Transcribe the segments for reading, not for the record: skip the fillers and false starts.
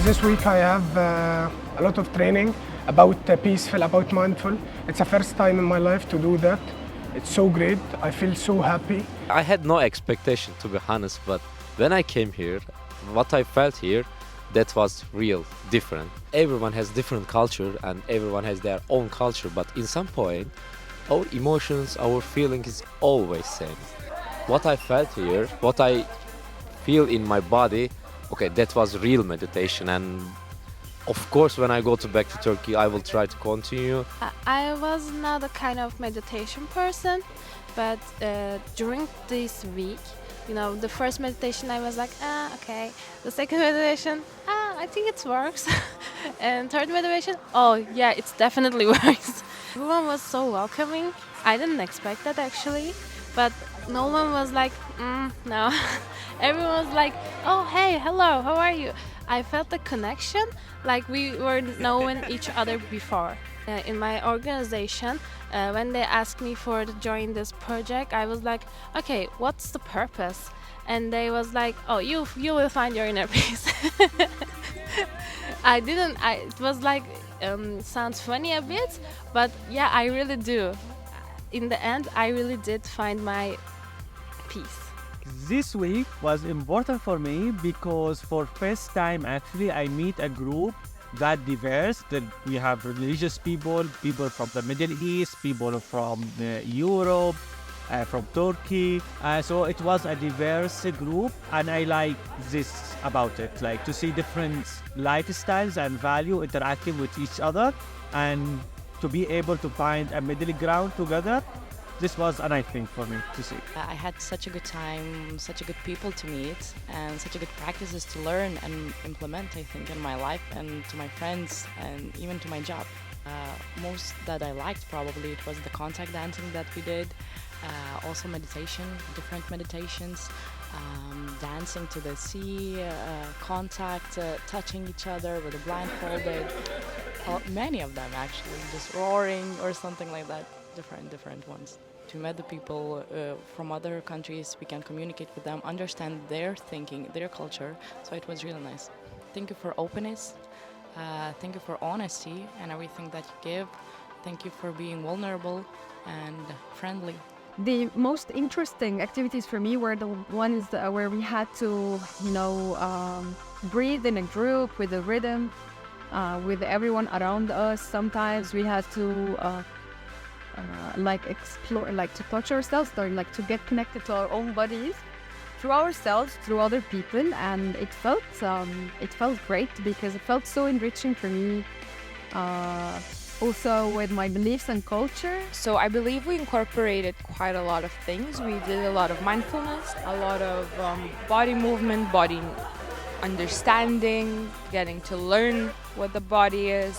This week I have a lot of training about peaceful, about mindful. It's the first time in my life to do that. It's so great. I feel so happy. I had no expectation, to be honest, but when I came here, what I felt here, that was real, different. Everyone has different culture and everyone has their own culture, but in some point, our emotions, our feeling is always same. What I felt here, what I feel in my body, okay, that was real meditation. And of course, when I go back to Turkey, I will try to continue. I was not a kind of meditation person, but during this week, the first meditation I was like, okay. The second meditation, I think it works. And third meditation, oh yeah, it definitely works. Everyone was so welcoming. I didn't expect that actually, but no one was like, no. Everyone was like, oh hey, hello, how are you? I felt the connection like we were knowing each other before. In my organization, when they asked me to join this project, I was like, okay, what's the purpose? And they was like, oh, you will find your inner peace. It was like, sounds funny a bit, but yeah, I really do. In the end, I really did find my peace. This week was important for me because for first time actually I meet a group that diverse, that we have religious people from the Middle East, people from Europe, from Turkey. So it was a diverse group and I like this about it, like to see different lifestyles and value interacting with each other and to be able to find a middle ground together. This was a nice thing for me to see. I had such a good time, such a good people to meet, and such a good practices to learn and implement, I think, in my life and to my friends and even to my job. Most that I liked probably it was the contact dancing that we did, also meditation, different meditations, dancing to the sea, contact, touching each other with a blindfolded, many of them actually, just roaring or something like that. Different ones. To meet the people from other countries, we can communicate with them, understand their thinking, their culture. So it was really nice. Thank you for openness. Thank you for honesty and everything that you give. Thank you for being vulnerable and friendly. The most interesting activities for me were the ones where we had to, breathe in a group with a rhythm, with everyone around us. Sometimes we had to explore, to touch ourselves, or to get connected to our own bodies through ourselves, through other people, and it felt great because it felt so enriching for me. Also with my beliefs and culture. So I believe we incorporated quite a lot of things. We did a lot of mindfulness, a lot of body movement, body understanding, getting to learn what the body is,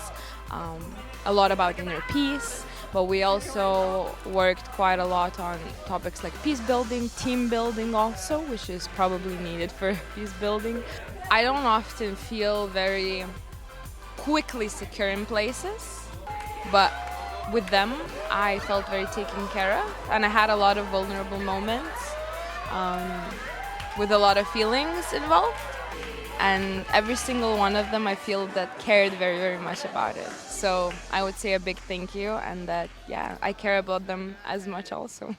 a lot about inner peace. But we also worked quite a lot on topics like peace building, team building also, which is probably needed for peace building. I don't often feel very quickly secure in places, but with them I felt very taken care of, and I had a lot of vulnerable moments with a lot of feelings involved, and every single one of them I feel that cared very, very much about it. So I would say a big thank you, and that, yeah, I care about them as much also.